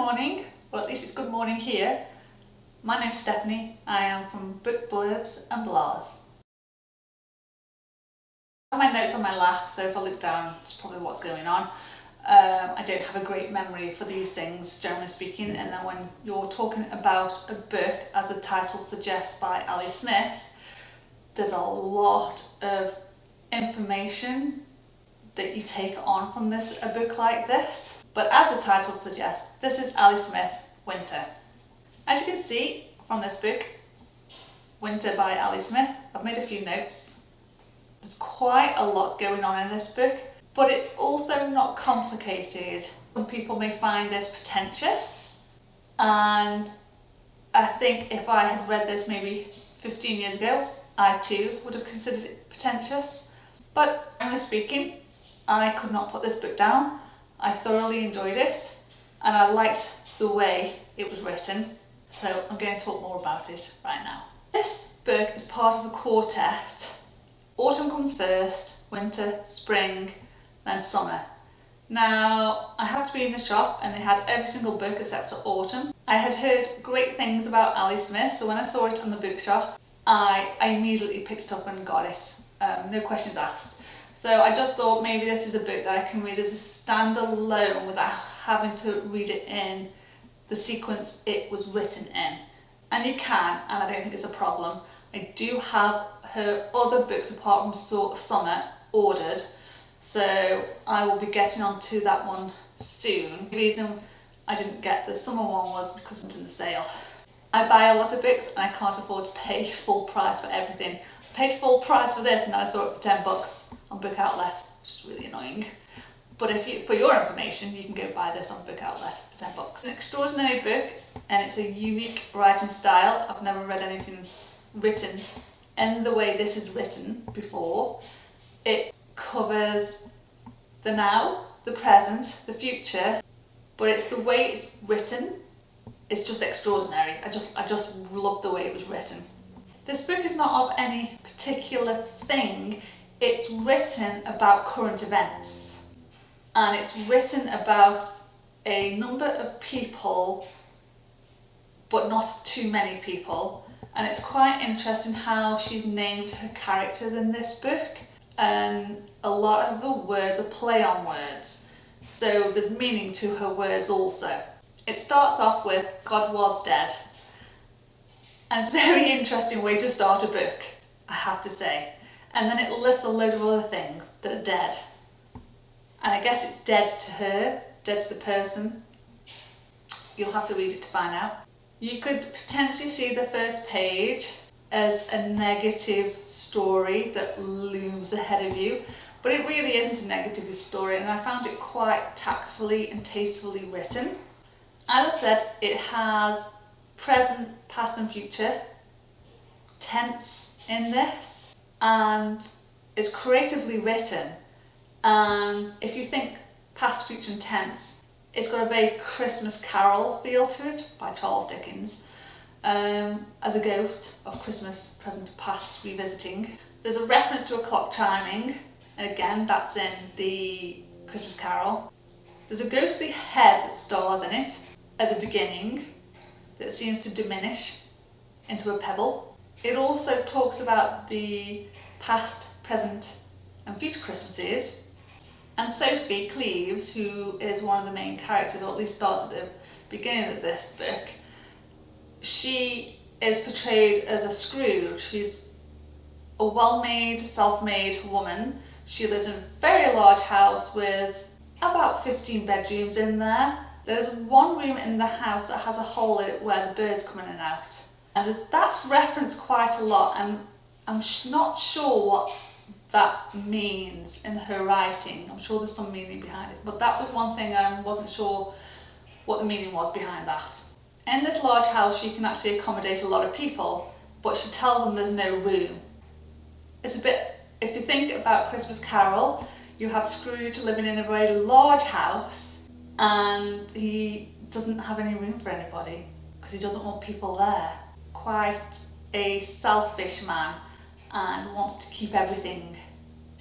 morning, or at least it's good morning here. My name's Stephanie. I am from Book Blurbs and Blahs. I have my notes on my lap, so if I look down, it's probably what's going on. I don't have a great memory for these things, generally speaking, and then when you're talking about a book, as the title suggests, by Ali Smith, there's a lot of information that you take on from a book like this. But as the title suggests, this is Ali Smith, Winter. As you can see from this book, Winter by Ali Smith, I've made a few notes. There's quite a lot going on in this book, but it's also not complicated. Some people may find this pretentious, and I think if I had read this maybe 15 years ago, I too would have considered it pretentious. But generally speaking, I could not put this book down. I thoroughly enjoyed it, and I liked the way it was written, so I'm going to talk more about it right now. This book is part of a quartet. Autumn comes first, winter, spring, then summer. Now, I happened to be in the shop and they had every single book except for autumn. I had heard great things about Ali Smith, so when I saw it on the bookshop, I immediately picked it up and got it. No questions asked. So I just thought maybe this is a book that I can read as a standalone without having to read it in the sequence it was written in. And you can, and I don't think it's a problem. I do have her other books apart from Summer ordered, so I will be getting onto that one soon. The reason I didn't get the summer one was because it was in the sale. I buy a lot of books and I can't afford to pay full price for everything. I paid full price for this and then I saw it for 10 bucks on Book Outlet, which is really annoying. But for your information, you can go buy this on Book Outlet for 10 bucks. It's an extraordinary book and it's a unique writing style. I've never read anything written in the way this is written before. It covers the now, the present, the future, but it's the way it's written. It's just extraordinary. I just love the way it was written. This book is not of any particular thing. It's written about current events, and it's written about a number of people, but not too many people. And it's quite interesting how she's named her characters in this book, and a lot of the words are play on words, so there's meaning to her words also. It starts off with God was dead, and it's a very interesting way to start a book, I have to say. And then it lists a load of other things that are dead, and I guess it's dead to her, dead to the person. You'll have to read it to find out. You could potentially see the first page as a negative story that looms ahead of you, but it really isn't a negative story, and I found it quite tactfully and tastefully written. As I said, it has present, past and future tense in this, and it's creatively written, and if you think past, future and tense, it's got a very Christmas Carol feel to it by Charles Dickens, as a ghost of Christmas, present, past revisiting. There's a reference to a clock chiming, and again that's in the Christmas Carol. There's a ghostly head that stars in it at the beginning that seems to diminish into a pebble. It also talks about the past, present and future Christmases. And Sophie Cleves, who is one of the main characters, or at least starts at the beginning of this book, she is portrayed as a Scrooge. She's a well-made, self-made woman. She lives in a very large house with about 15 bedrooms in there. There's one room in the house that has a hole in it where the birds come in and out. And that's referenced quite a lot, and I'm not sure what that means in her writing. I'm sure there's some meaning behind it, but that was one thing I wasn't sure what the meaning was behind that. In this large house she can actually accommodate a lot of people, but she tells them there's no room. It's a bit, if you think about Christmas Carol, you have Scrooge living in a very large house and he doesn't have any room for anybody because he doesn't want people there. Quite a selfish man, and wants to keep everything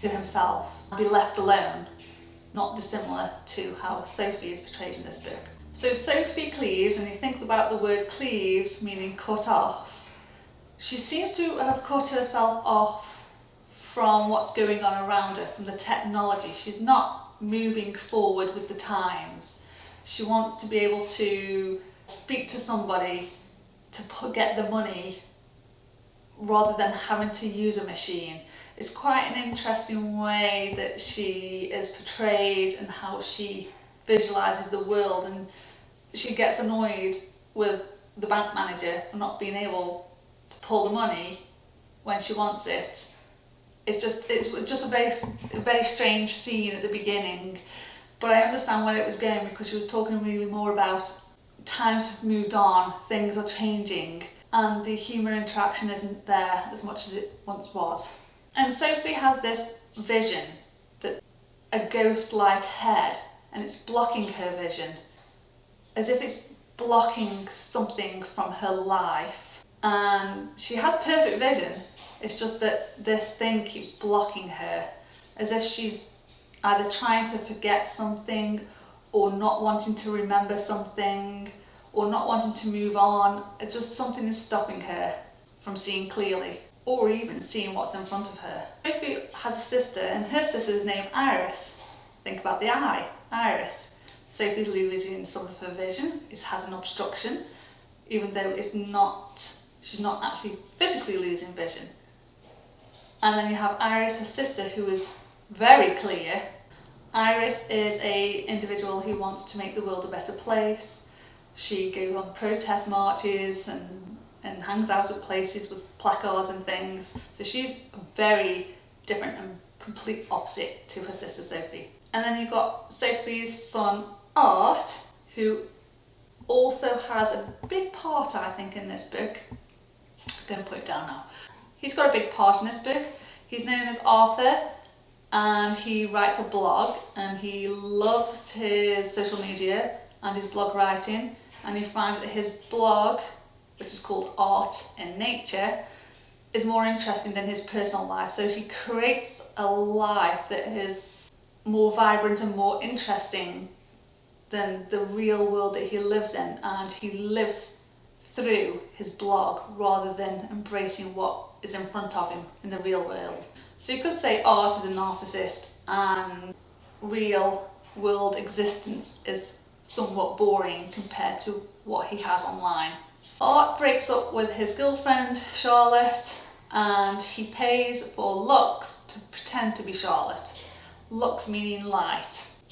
to himself and be left alone, not dissimilar to how Sophie is portrayed in this book. So Sophie cleaves, and you think about the word cleaves meaning cut off. She seems to have cut herself off from what's going on around her, from the technology. She's not moving forward with the times. She wants to be able to speak to somebody to get the money rather than having to use a machine. It's quite an interesting way that she is portrayed and how she visualises the world, and she gets annoyed with the bank manager for not being able to pull the money when she wants it. It's just a very strange scene at the beginning, but I understand where it was going, because she was talking really more about times have moved on, things are changing, and the human interaction isn't there as much as it once was. And Sophie has this vision that a ghost-like head, and it's blocking her vision, as if it's blocking something from her life. And she has perfect vision, it's just that this thing keeps blocking her, as if she's either trying to forget something, or not wanting to remember something, or not wanting to move on. It's just something is stopping her from seeing clearly, or even seeing what's in front of her. Sophie has a sister, and her sister is named Iris. Think about the eye, Iris. Sophie's losing some of her vision. It has an obstruction, even though she's not actually physically losing vision. And then you have Iris, her sister, who is very clear. Iris is an individual who wants to make the world a better place. She goes on protest marches and hangs out at places with placards and things. So she's very different and complete opposite to her sister Sophie. And then you've got Sophie's son Art, who also has a big part, I think, in this book. I'm going to put it down now. He's got a big part in this book. He's known as Arthur, and he writes a blog, and he loves his social media and his blog writing, and he finds that his blog, which is called Art in Nature, is more interesting than his personal life. So he creates a life that is more vibrant and more interesting than the real world that he lives in, and he lives through his blog rather than embracing what is in front of him in the real world. So you could say Art is a narcissist and real world existence is somewhat boring compared to what he has online. Art breaks up with his girlfriend Charlotte, and he pays for Lux to pretend to be Charlotte. Lux meaning light.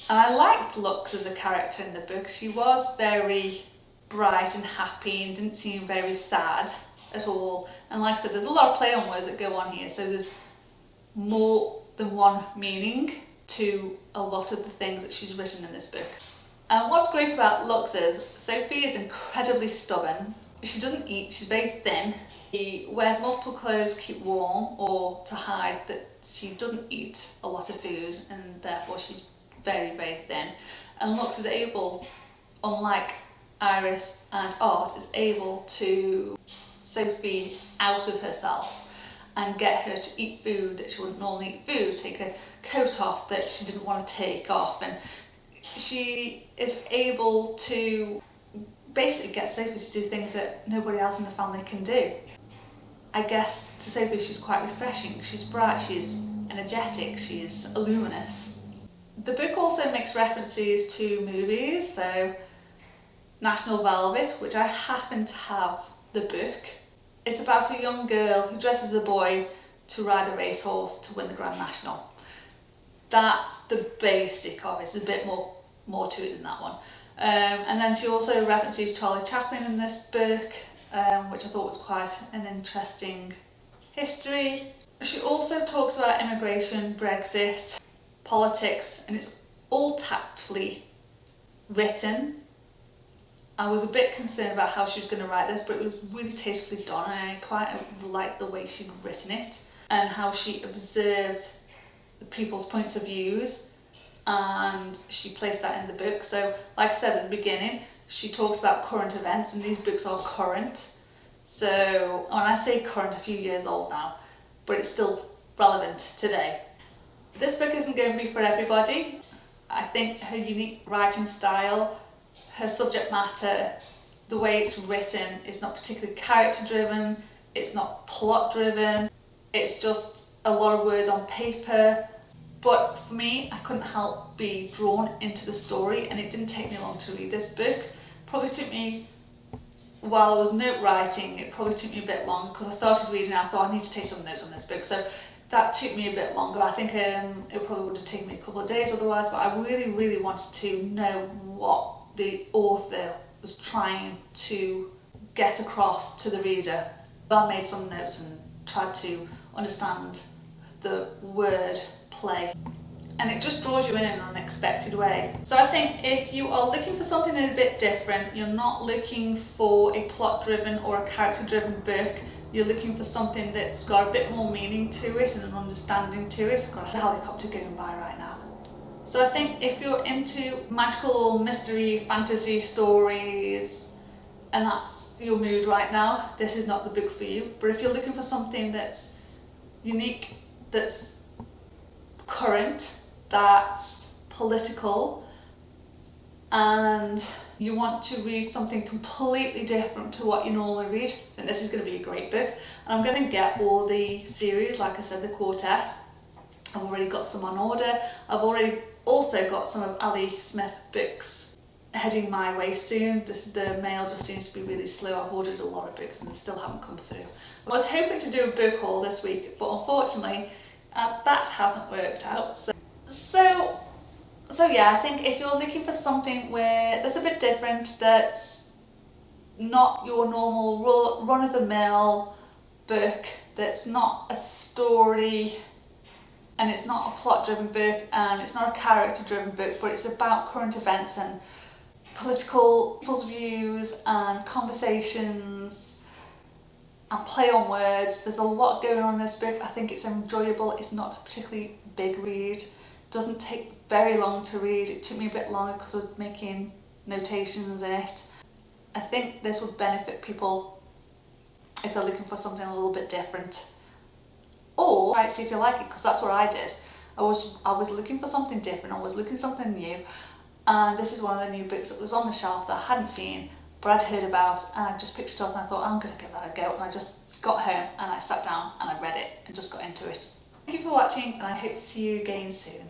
And I liked Lux as a character in the book. She was very bright and happy and didn't seem very sad at all. And like I said, there's a lot of play on words that go on here, so there's more than one meaning to a lot of the things that she's written in this book. And what's great about Lux is Sophie is incredibly stubborn. She doesn't eat, she's very thin. She wears multiple clothes to keep warm, or to hide that she doesn't eat a lot of food, and therefore she's very, very thin. And Lux is able, unlike Iris and Art, is able to Sophie out of herself and get her to eat food that she wouldn't normally eat food, take a coat off that she didn't want to take off, and she is able to basically get Sophie to do things that nobody else in the family can do. I guess to Sophie she's quite refreshing. She's bright, she's energetic, she's luminous. The book also makes references to movies, so National Velvet, which I happen to have the book. It's about a young girl who dresses as a boy to ride a racehorse to win the Grand National. That's the basic of it. There's a bit more to it than that one. And then she also references Charlie Chaplin in this book, which I thought was quite an interesting history. She also talks about immigration, Brexit, politics, and it's all tactfully written. I was a bit concerned about how she was going to write this, but it was really tastefully done, and I quite liked the way she'd written it and how she observed the people's points of views, and she placed that in the book. So like I said at the beginning, she talks about current events, and these books are current. So when I say current, a few years old now, but it's still relevant today. This book isn't going to be for everybody. I think her unique writing style, her subject matter, the way it's written, is not particularly character driven, it's not plot driven, it's just a lot of words on paper. But for me, I couldn't help be drawn into the story, and it didn't take me long to read this book. Probably took me, while I was note writing, it probably took me a bit long because I started reading and I thought I need to take some notes on this book. So that took me a bit longer. I think it probably would have taken me a couple of days otherwise, but I really, really wanted to know what the author was trying to get across to the reader. So I made some notes and tried to understand the word play, and it just draws you in an unexpected way. So I think if you are looking for something a bit different, you're not looking for a plot driven or a character driven book, you're looking for something that's got a bit more meaning to it and an understanding to it. I've got a helicopter going by right now. So I think if you're into magical mystery fantasy stories and that's your mood right now, this is not the book for you. But if you're looking for something that's unique, that's current, that's political, and you want to read something completely different to what you normally read, then this is going to be a great book. And I'm going to get all the series, like I said, the quartet. I've already got some on order. I've already also got some of Ali Smith books heading my way soon. The mail just seems to be really slow. I've ordered a lot of books and they still haven't come through. I was hoping to do a book haul this week, but unfortunately that hasn't worked out. So yeah, I think if you're looking for something where that's a bit different, that's not your normal run-of-the-mill book, that's not a story, and it's not a plot-driven book, and it's not a character-driven book, but it's about current events and people's views and conversations and play on words. There's a lot going on in this book. I think it's enjoyable. It's not a particularly big read. Doesn't take very long to read. It took me a bit longer because I was making notations in it. I think this would benefit people if they're looking for something a little bit different. Or try it, see if you like it, because that's what I did. I was looking for something different. I was looking for something new, and this is one of the new books that was on the shelf that I hadn't seen, but I'd heard about, and I just picked it up and I thought, I'm going to give that a go. And I just got home and I sat down and I read it and just got into it. Thank you for watching, and I hope to see you again soon.